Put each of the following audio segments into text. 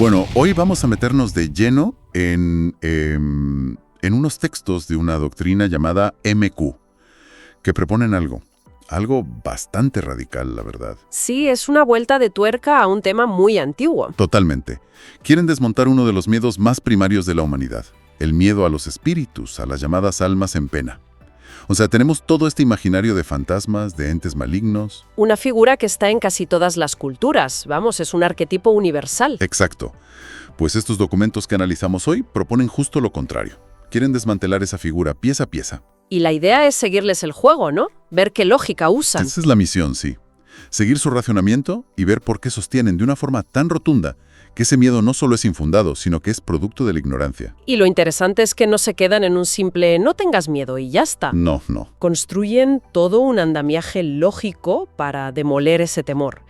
Bueno, hoy vamos a meternos de lleno en unos textos de una doctrina llamada MQ, que proponen algo bastante radical, la verdad. Sí, es una vuelta de tuerca a un tema muy antiguo. Totalmente. Quieren desmontar uno de los miedos más primarios de la humanidad, el miedo a los espíritus, a las llamadas almas en pena. O sea, tenemos todo este imaginario de fantasmas, de entes malignos. Una figura que está en casi todas las culturas. Vamos, es un arquetipo universal. Exacto. Pues estos documentos que analizamos hoy proponen justo lo contrario. Quieren desmantelar esa figura pieza a pieza. Y la idea es seguirles el juego, ¿no? Ver qué lógica usan. Esa es la misión, sí. Seguir su racionamiento y ver por qué sostienen de una forma tan rotunda que ese miedo no solo es infundado, sino que es producto de la ignorancia. Y lo interesante es que no se quedan en un simple «no tengas miedo» y ya está. No. Construyen todo un andamiaje lógico para demoler ese temor.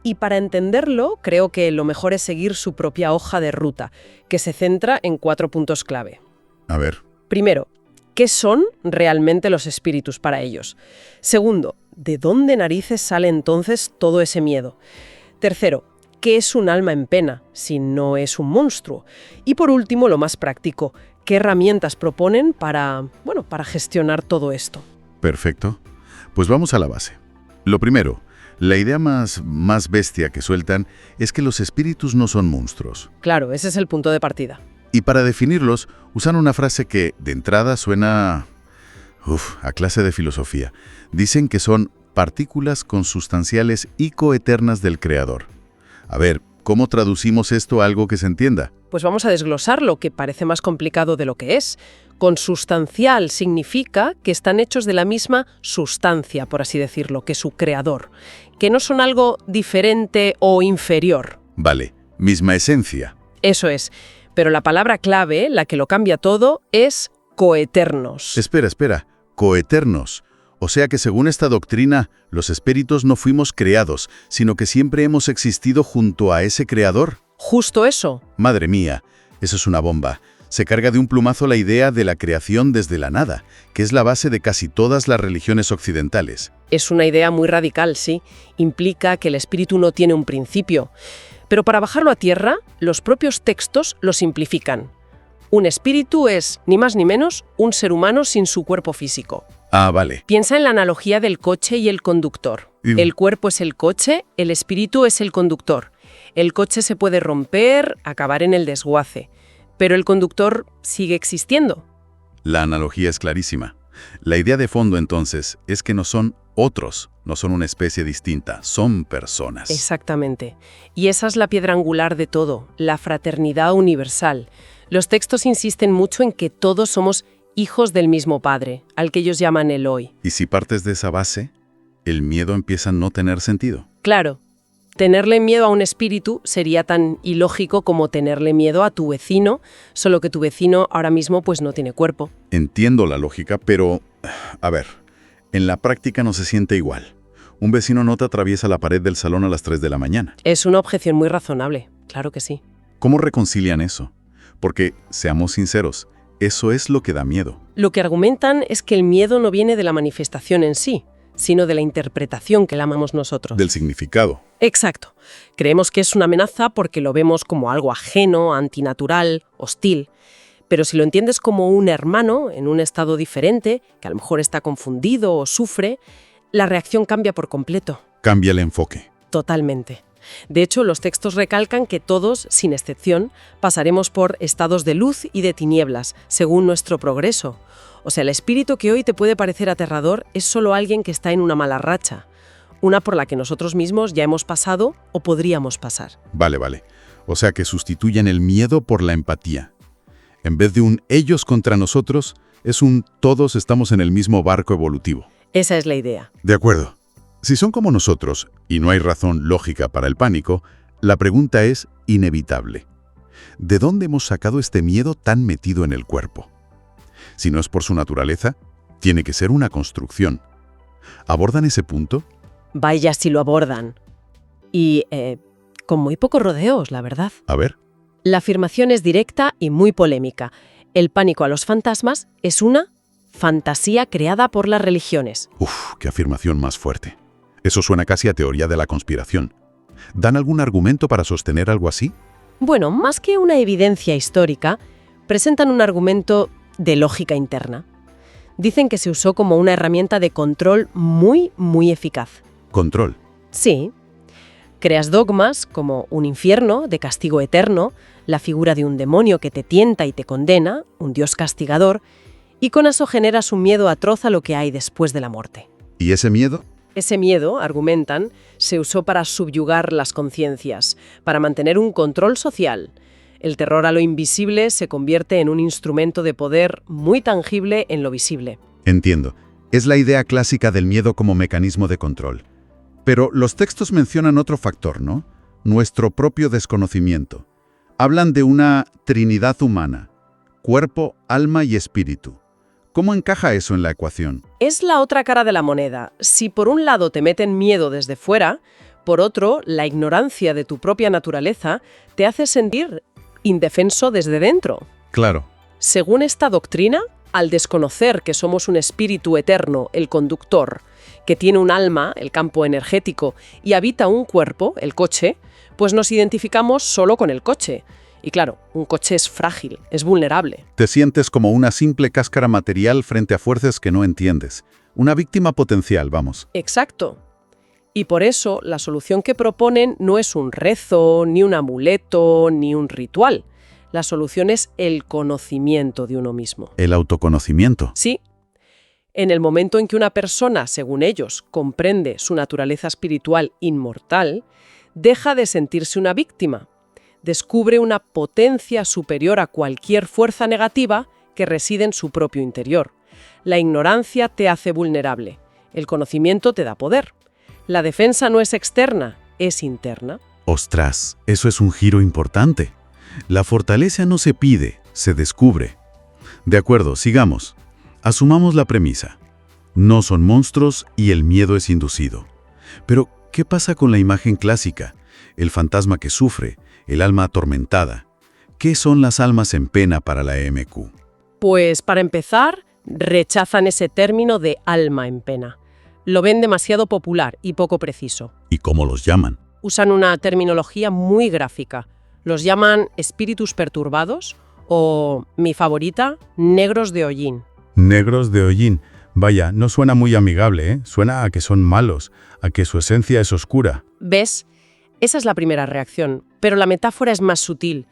Y para entenderlo, creo que lo mejor es seguir su propia hoja de ruta, que se centra en 4 puntos clave. A ver. Primero, ¿qué son realmente los espíritus para ellos? Segundo, ¿de dónde narices sale entonces todo ese miedo? Tercero, ¿qué es un alma en pena, si no es un monstruo? Y por último, lo más práctico, ¿qué herramientas proponen para gestionar todo esto? Perfecto. Pues vamos a la base. Lo primero, la idea más bestia que sueltan es que los espíritus no son monstruos. Claro, ese es el punto de partida. Y para definirlos, usan una frase que, de entrada, suena a clase de filosofía. Dicen que son partículas consustanciales y coeternas del Creador. A ver, ¿cómo traducimos esto a algo que se entienda? Pues vamos a desglosarlo, que parece más complicado de lo que es. Consustancial significa que están hechos de la misma sustancia, por así decirlo, que su creador, que no son algo diferente o inferior. Vale, misma esencia. Eso es, pero la palabra clave, la que lo cambia todo, es coeternos. Espera, coeternos. O sea que según esta doctrina, los espíritus no fuimos creados, sino que siempre hemos existido junto a ese creador. Justo eso. Madre mía, eso es una bomba. Se carga de un plumazo la idea de la creación desde la nada, que es la base de casi todas las religiones occidentales. Es una idea muy radical, sí. Implica que el espíritu no tiene un principio. Pero para bajarlo a tierra, los propios textos lo simplifican. Un espíritu es, ni más ni menos, un ser humano sin su cuerpo físico. Ah, vale. Piensa en la analogía del coche y el conductor. El cuerpo es el coche, el espíritu es el conductor. El coche se puede romper, acabar en el desguace, pero el conductor sigue existiendo. La analogía es clarísima. La idea de fondo, entonces, es que no son otros, no son una especie distinta, son personas. Exactamente. Y esa es la piedra angular de todo, la fraternidad universal. Los textos insisten mucho en que todos somos hijos del mismo Padre, al que ellos llaman Eloi. Y si partes de esa base, el miedo empieza a no tener sentido. Claro. Tenerle miedo a un espíritu sería tan ilógico como tenerle miedo a tu vecino, solo que tu vecino ahora mismo pues no tiene cuerpo. Entiendo la lógica, pero, a ver, en la práctica no se siente igual. Un vecino no te atraviesa la pared del salón a las 3 de la mañana. Es una objeción muy razonable, claro que sí. ¿Cómo reconcilian eso? Porque, seamos sinceros, eso es lo que da miedo. Lo que argumentan es que el miedo no viene de la manifestación en sí, sino de la interpretación que le llamamos nosotros. Del significado. Exacto. Creemos que es una amenaza porque lo vemos como algo ajeno, antinatural, hostil. Pero si lo entiendes como un hermano en un estado diferente, que a lo mejor está confundido o sufre, la reacción cambia por completo. Cambia el enfoque. Totalmente. De hecho, los textos recalcan que todos, sin excepción, pasaremos por estados de luz y de tinieblas, según nuestro progreso. O sea, el espíritu que hoy te puede parecer aterrador es solo alguien que está en una mala racha, una por la que nosotros mismos ya hemos pasado o podríamos pasar. Vale. O sea que sustituyen el miedo por la empatía. En vez de un ellos contra nosotros, es un todos estamos en el mismo barco evolutivo. Esa es la idea. De acuerdo. Si son como nosotros, y no hay razón lógica para el pánico, la pregunta es inevitable. ¿De dónde hemos sacado este miedo tan metido en el cuerpo? Si no es por su naturaleza, tiene que ser una construcción. ¿Abordan ese punto? Vaya si lo abordan. Y con muy pocos rodeos, la verdad. A ver. La afirmación es directa y muy polémica. El pánico a los fantasmas es una fantasía creada por las religiones. Uf, qué afirmación más fuerte. Eso suena casi a teoría de la conspiración. ¿Dan algún argumento para sostener algo así? Bueno, más que una evidencia histórica, presentan un argumento de lógica interna. Dicen que se usó como una herramienta de control muy, muy eficaz. Control. Sí. Creas dogmas como un infierno de castigo eterno, la figura de un demonio que te tienta y te condena, un dios castigador, y con eso generas un miedo atroz a lo que hay después de la muerte. ¿Y ese miedo? Ese miedo, argumentan, se usó para subyugar las conciencias, para mantener un control social. El terror a lo invisible se convierte en un instrumento de poder muy tangible en lo visible. Entiendo. Es la idea clásica del miedo como mecanismo de control. Pero los textos mencionan otro factor, ¿no? Nuestro propio desconocimiento. Hablan de una trinidad humana: cuerpo, alma y espíritu. ¿Cómo encaja eso en la ecuación? Es la otra cara de la moneda. Si por un lado te meten miedo desde fuera, por otro, la ignorancia de tu propia naturaleza te hace sentir indefenso desde dentro. Claro. Según esta doctrina, al desconocer que somos un espíritu eterno, el conductor, que tiene un alma, el campo energético, y habita un cuerpo, el coche, pues nos identificamos solo con el coche. Y claro, un coche es frágil, es vulnerable. Te sientes como una simple cáscara material frente a fuerzas que no entiendes. Una víctima potencial, vamos. Exacto. Y por eso la solución que proponen no es un rezo, ni un amuleto, ni un ritual. La solución es el conocimiento de uno mismo. El autoconocimiento. Sí. En el momento en que una persona, según ellos, comprende su naturaleza espiritual inmortal, deja de sentirse una víctima. Descubre una potencia superior a cualquier fuerza negativa que reside en su propio interior. La ignorancia te hace vulnerable. El conocimiento te da poder. La defensa no es externa, es interna. Ostras, eso es un giro importante. La fortaleza no se pide, se descubre. De acuerdo, sigamos. Asumamos la premisa. No son monstruos y el miedo es inducido. Pero, ¿qué pasa con la imagen clásica? El fantasma que sufre, el alma atormentada. ¿Qué son las almas en pena para la EMQ? Pues, para empezar, rechazan ese término de alma en pena. Lo ven demasiado popular y poco preciso. ¿Y cómo los llaman? Usan una terminología muy gráfica. Los llaman espíritus perturbados o, mi favorita, negros de hollín. Negros de hollín. Vaya, no suena muy amigable, ¿eh? Suena a que son malos, a que su esencia es oscura. ¿Ves? Esa es la primera reacción, pero la metáfora es más sutil.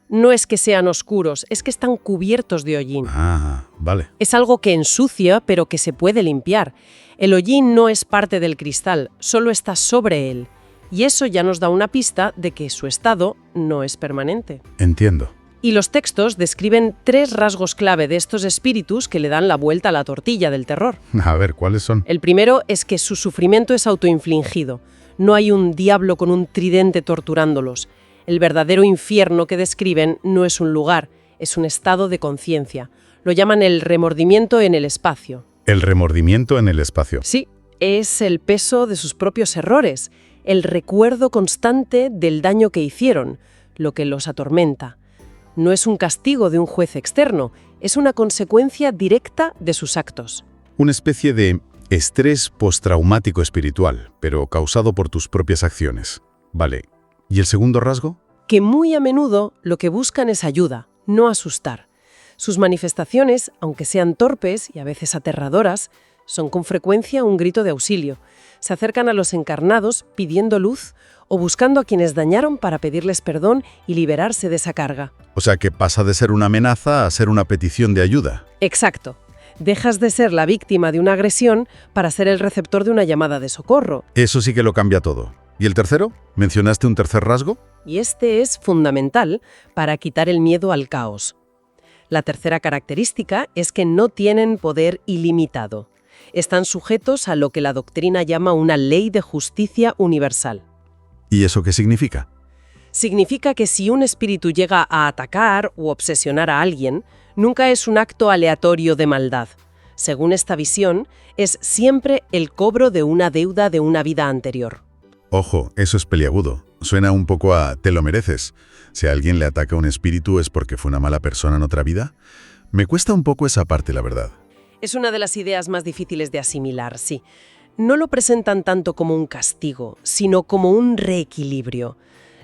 No es que sean oscuros, es que están cubiertos de hollín. Ah, vale. Es algo que ensucia, pero que se puede limpiar. El hollín no es parte del cristal, solo está sobre él. Y eso ya nos da una pista de que su estado no es permanente. Entiendo. Y los textos describen 3 rasgos clave de estos espíritus que le dan la vuelta a la tortilla del terror. A ver, ¿cuáles son? El primero es que su sufrimiento es autoinfligido. No hay un diablo con un tridente torturándolos. El verdadero infierno que describen no es un lugar, es un estado de conciencia. Lo llaman el remordimiento en el espacio. El remordimiento en el espacio. Sí, es el peso de sus propios errores, el recuerdo constante del daño que hicieron, lo que los atormenta. No es un castigo de un juez externo, es una consecuencia directa de sus actos. Una especie de estrés postraumático espiritual, pero causado por tus propias acciones. Vale. ¿Y el segundo rasgo? Que muy a menudo lo que buscan es ayuda, no asustar. Sus manifestaciones, aunque sean torpes y a veces aterradoras, son con frecuencia un grito de auxilio. Se acercan a los encarnados pidiendo luz o buscando a quienes dañaron para pedirles perdón y liberarse de esa carga. O sea que pasa de ser una amenaza a ser una petición de ayuda. Exacto. Dejas de ser la víctima de una agresión para ser el receptor de una llamada de socorro. Eso sí que lo cambia todo. ¿Y el tercero? ¿Mencionaste un tercer rasgo? Y este es fundamental para quitar el miedo al caos. La tercera característica es que no tienen poder ilimitado. Están sujetos a lo que la doctrina llama una ley de justicia universal. ¿Y eso qué significa? Significa que si un espíritu llega a atacar u obsesionar a alguien, nunca es un acto aleatorio de maldad. Según esta visión, es siempre el cobro de una deuda de una vida anterior. Ojo, eso es peliagudo. Suena un poco a «te lo mereces». Si a alguien le ataca un espíritu es porque fue una mala persona en otra vida. Me cuesta un poco esa parte, la verdad. Es una de las ideas más difíciles de asimilar, sí. No lo presentan tanto como un castigo, sino como un reequilibrio.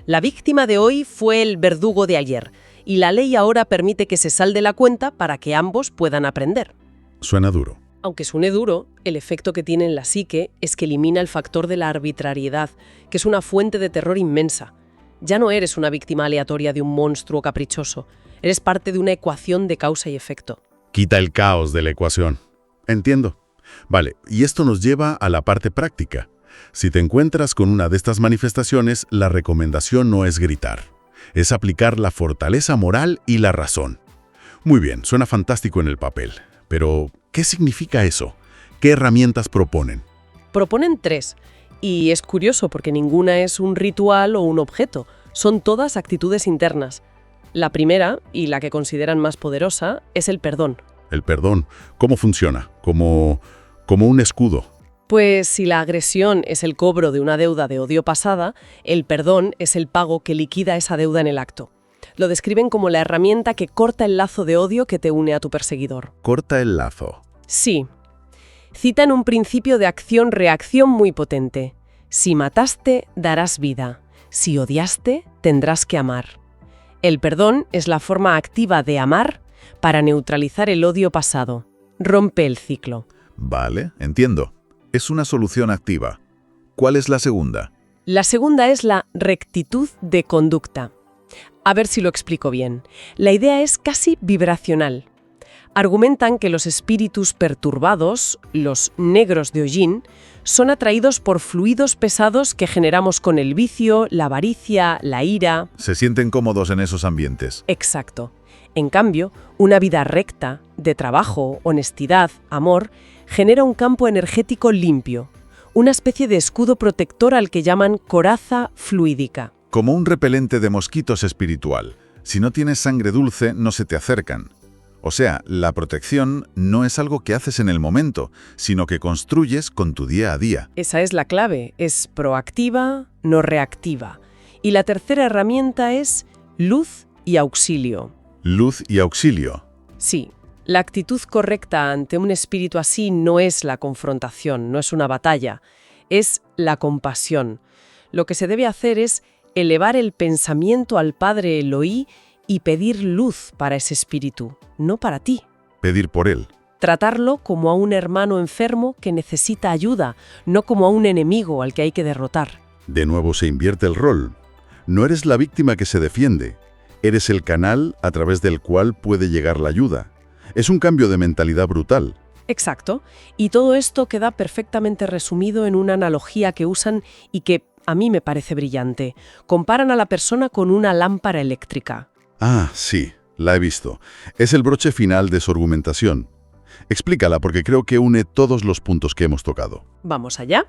La víctima de hoy fue el verdugo de ayer, y la ley ahora permite que se salde la cuenta para que ambos puedan aprender. Suena duro. Aunque suene duro, el efecto que tiene en la psique es que elimina el factor de la arbitrariedad, que es una fuente de terror inmensa. Ya no eres una víctima aleatoria de un monstruo caprichoso, eres parte de una ecuación de causa y efecto. Quita el caos de la ecuación. Entiendo. Vale, y esto nos lleva a la parte práctica. Si te encuentras con una de estas manifestaciones, la recomendación no es gritar. Es aplicar la fortaleza moral y la razón. Muy bien, suena fantástico en el papel. Pero, ¿qué significa eso? ¿Qué herramientas proponen? Proponen 3, y es curioso porque ninguna es un ritual o un objeto, son todas actitudes internas. La primera, y la que consideran más poderosa, es el perdón. El perdón, ¿cómo funciona? Como un escudo. Pues si la agresión es el cobro de una deuda de odio pasada, el perdón es el pago que liquida esa deuda en el acto. Lo describen como la herramienta que corta el lazo de odio que te une a tu perseguidor. Corta el lazo. Sí. Citan un principio de acción-reacción muy potente. Si mataste, darás vida. Si odiaste, tendrás que amar. El perdón es la forma activa de amar para neutralizar el odio pasado. Rompe el ciclo. Vale, entiendo. Es una solución activa. ¿Cuál es la segunda? La segunda es la rectitud de conducta. A ver si lo explico bien. La idea es casi vibracional. Argumentan que los espíritus perturbados, los negros de Hollín, son atraídos por fluidos pesados que generamos con el vicio, la avaricia, la ira. Se sienten cómodos en esos ambientes. Exacto. En cambio, una vida recta, de trabajo, honestidad, amor, genera un campo energético limpio, una especie de escudo protector al que llaman coraza fluídica. Como un repelente de mosquitos espiritual. Si no tienes sangre dulce, no se te acercan. O sea, la protección no es algo que haces en el momento, sino que construyes con tu día a día. Esa es la clave, es proactiva, no reactiva. Y la tercera herramienta es luz y auxilio. Luz y auxilio. Sí, la actitud correcta ante un espíritu así no es la confrontación, no es una batalla, es la compasión. Lo que se debe hacer es elevar el pensamiento al Padre Elohí y pedir luz para ese espíritu, no para ti. Pedir por él. Tratarlo como a un hermano enfermo que necesita ayuda, no como a un enemigo al que hay que derrotar. De nuevo se invierte el rol. No eres la víctima que se defiende. Eres el canal a través del cual puede llegar la ayuda. Es un cambio de mentalidad brutal. Exacto. Y todo esto queda perfectamente resumido en una analogía que usan y que a mí me parece brillante. Comparan a la persona con una lámpara eléctrica. Ah, sí, la he visto. Es el broche final de su argumentación. Explícala porque creo que une todos los puntos que hemos tocado. Vamos allá.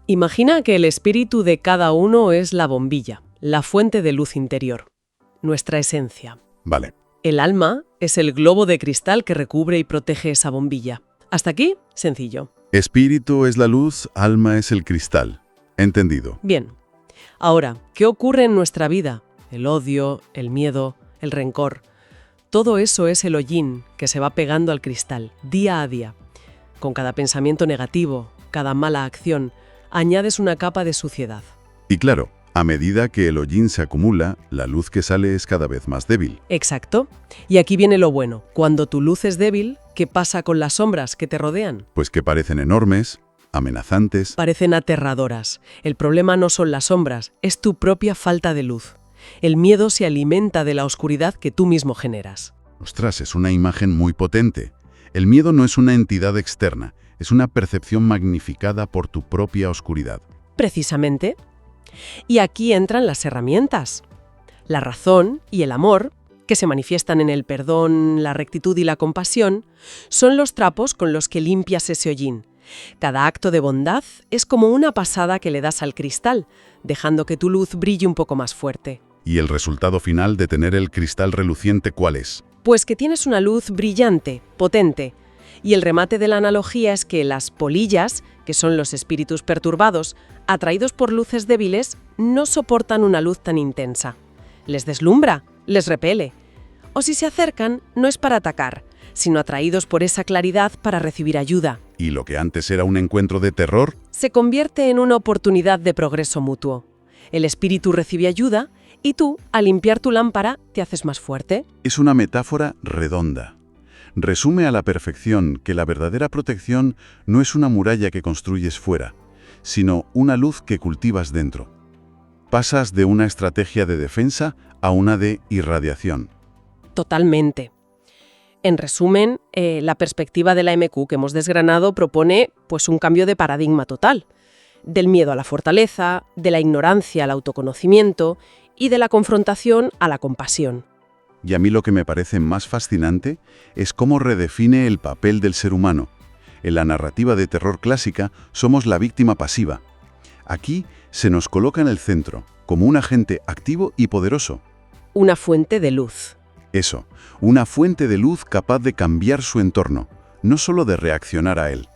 Imagina que el espíritu de cada uno es la bombilla, la fuente de luz interior, nuestra esencia. Vale. El alma es el globo de cristal que recubre y protege esa bombilla. Hasta aquí, sencillo. Espíritu es la luz, alma es el cristal. Entendido. Bien. Ahora, ¿qué ocurre en nuestra vida? El odio, el miedo, el rencor. Todo eso es el hollín que se va pegando al cristal, día a día. Con cada pensamiento negativo, cada mala acción, añades una capa de suciedad. Y claro, a medida que el hollín se acumula, la luz que sale es cada vez más débil. Exacto. Y aquí viene lo bueno. Cuando tu luz es débil, ¿qué pasa con las sombras que te rodean? Pues que parecen enormes, amenazantes. Parecen aterradoras. El problema no son las sombras, es tu propia falta de luz. El miedo se alimenta de la oscuridad que tú mismo generas. Ostras, es una imagen muy potente. El miedo no es una entidad externa, es una percepción magnificada por tu propia oscuridad. Precisamente. Y aquí entran las herramientas. La razón y el amor, que se manifiestan en el perdón, la rectitud y la compasión, son los trapos con los que limpias ese hollín. Cada acto de bondad es como una pasada que le das al cristal, dejando que tu luz brille un poco más fuerte. ¿Y el resultado final de tener el cristal reluciente cuál es? Pues que tienes una luz brillante, potente. Y el remate de la analogía es que las polillas, que son los espíritus perturbados, atraídos por luces débiles, no soportan una luz tan intensa. Les deslumbra, les repele. O si se acercan, no es para atacar, sino atraídos por esa claridad para recibir ayuda. ¿Y lo que antes era un encuentro de terror? Se convierte en una oportunidad de progreso mutuo. el espíritu recibe ayuda y tú, al limpiar tu lámpara, te haces más fuerte. Es una metáfora redonda. Resume a la perfección que la verdadera protección no es una muralla que construyes fuera, sino una luz que cultivas dentro. Pasas de una estrategia de defensa a una de irradiación. Totalmente. En resumen, la perspectiva de la MQ que hemos desgranado propone pues, un cambio de paradigma total. Del miedo a la fortaleza, de la ignorancia al autoconocimiento y de la confrontación a la compasión. Y a mí lo que me parece más fascinante es cómo redefine el papel del ser humano. En la narrativa de terror clásica somos la víctima pasiva. Aquí se nos coloca en el centro, como un agente activo y poderoso. Una fuente de luz. Eso, una fuente de luz capaz de cambiar su entorno, no solo de reaccionar a él.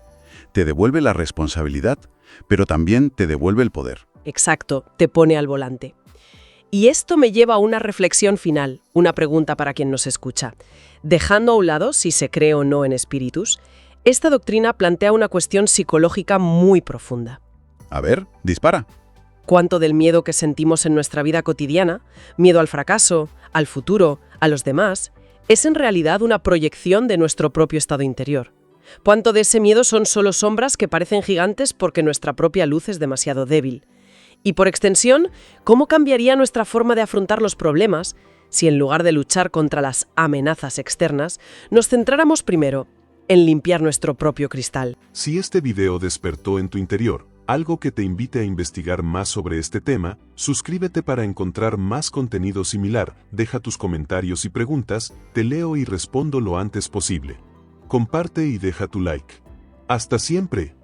Te devuelve la responsabilidad, pero también te devuelve el poder. Exacto, te pone al volante. Y esto me lleva a una reflexión final, una pregunta para quien nos escucha. Dejando a un lado si se cree o no en espíritus, esta doctrina plantea una cuestión psicológica muy profunda. A ver, dispara. ¿Cuánto del miedo que sentimos en nuestra vida cotidiana, miedo al fracaso, al futuro, a los demás, es en realidad una proyección de nuestro propio estado interior? ¿Cuánto de ese miedo son solo sombras que parecen gigantes porque nuestra propia luz es demasiado débil? Y por extensión, ¿cómo cambiaría nuestra forma de afrontar los problemas si en lugar de luchar contra las amenazas externas, nos centráramos primero en limpiar nuestro propio cristal? Si este video despertó en tu interior algo que te invite a investigar más sobre este tema, suscríbete para encontrar más contenido similar, deja tus comentarios y preguntas, te leo y respondo lo antes posible. Comparte y deja tu like. ¡Hasta siempre!